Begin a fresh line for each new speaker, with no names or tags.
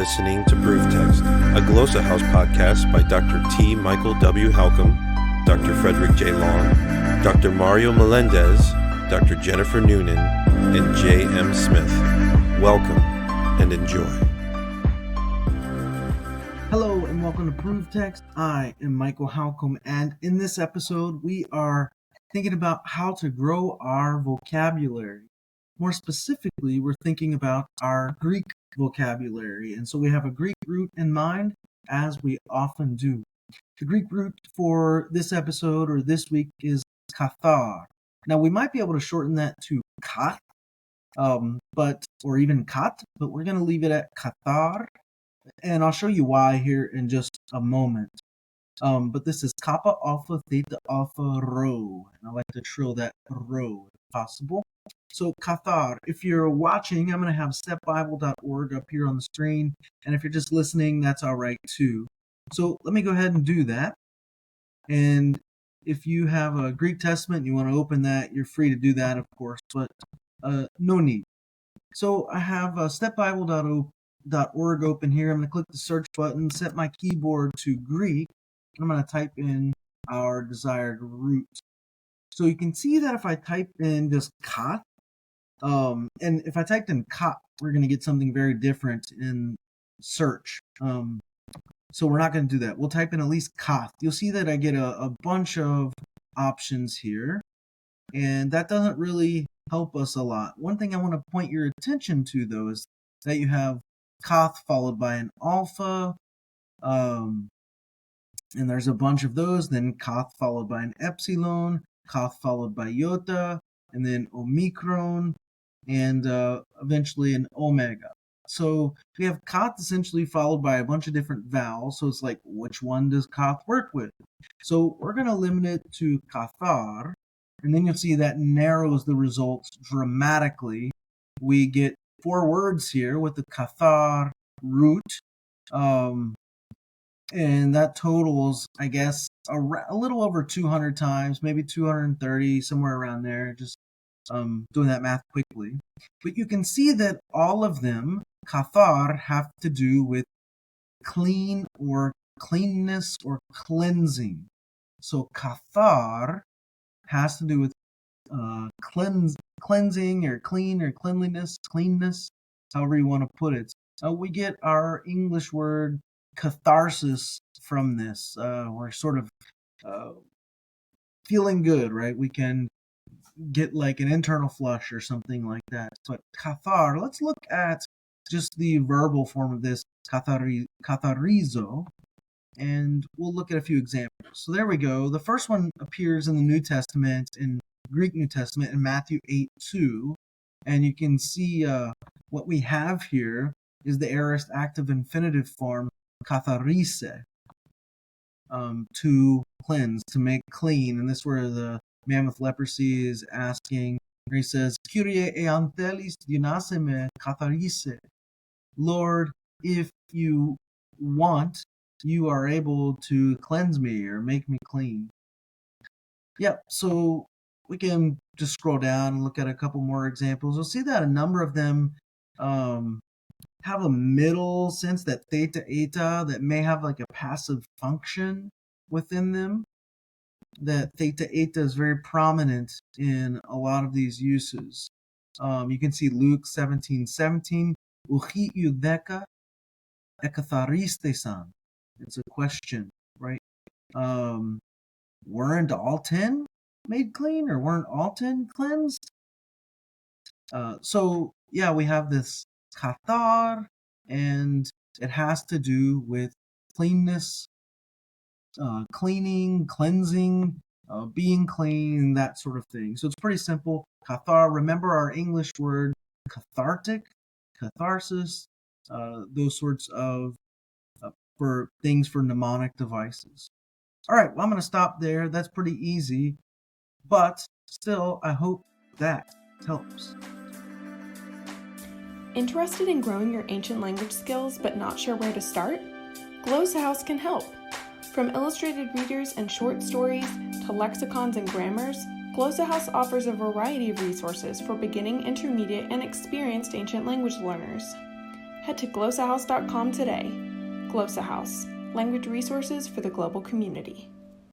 listening to Proof Text, a Glossa House podcast by Dr. T. Michael W. Halcomb, Dr. Frederick J. Long, Dr. Mario Melendez, Dr. Jennifer Noonan, and J. M. Smith. Welcome and enjoy.
Hello and welcome to Proof Text. I am Michael Halcomb, and in this episode we are thinking about how to grow our vocabulary. More specifically, we're thinking about our Greek vocabulary, and so we have a Greek root in mind, as we often do. The Greek root for this episode or this week is katharr. Now we might be able to shorten that to kath, or even kat, but we're going to leave it at katharr, and I'll show you why here in just a moment. But this is kappa alpha theta alpha rho, and I like to trill that rho if possible. So kathar, if you're watching, I'm going to have stepbible.org up here on the screen, and if you're just listening, that's all right too. So let me go ahead and do that. And if you have a Greek Testament and you want to open that, you're free to do that, of course, but no need. So I have stepbible.org open here. I'm going to click the search button, set my keyboard to Greek, and I'm going to type in our desired root. So you can see that if I type in just kath, and if I typed in kat, we're going to get something very different in search. So we're not going to do that. We'll type in at least kath. You'll see that I get a bunch of options here, and that doesn't really help us a lot. One thing I want to point your attention to, though, is that you have kath followed by an alpha, and there's a bunch of those, then kath followed by an epsilon, kath followed by iota, and then omicron, and eventually an omega. So we have kath essentially followed by a bunch of different vowels, so it's like, which one does kath work with? So we're going to limit it to kathar, and then you'll see that narrows the results dramatically. We get 4 words here with the kathar root, and that totals, I guess, a little over 200 times, maybe 230, somewhere around there, just doing that math quickly. But you can see that all of them, kathar, have to do with clean or cleanness or cleansing. So kathar has to do with cleansing or clean or cleanliness, cleanness, however you want to put it. We get our English word catharsis from this. We're sort of feeling good, right? We can get like an internal flush or something like that. But kathar, let's look at just the verbal form of this, katharizo, and we'll look at a few examples. So there we go. The first one appears in the New Testament, in Greek New Testament, in Matthew 8:2, and you can see what we have here is the aorist active infinitive form katharise, to cleanse, to make clean. And this is where the man with leprosy is asking, where he says, Kyrie eanthelis dinase me katharise. Lord, if you want, you are able to cleanse me or make me clean. Yep, so we can just scroll down and look at a couple more examples. You'll see that a number of them have a middle sense, that theta eta, that may have like a passive function within them. That theta eta is very prominent in a lot of these uses. You can see Luke 17:17, Uchi eudeka ekathariste-san. It's a question, right? Weren't all 10 made clean, or weren't all 10 cleansed? So yeah, we have this kathar, and it has to do with cleanness, cleaning, cleansing, being clean, that sort of thing. So it's pretty simple. Kathar, remember our English word cathartic, catharsis, those sorts of for things for mnemonic devices. All right, well, I'm going to stop there. That's pretty easy, but still, I hope that helps.
Interested in growing your ancient language skills but not sure where to start? Glossa House can help. From illustrated readers and short stories to lexicons and grammars, Glossa House offers a variety of resources for beginning, intermediate, and experienced ancient language learners. Head to glosahouse.com today. Glosa House, language resources for the global community.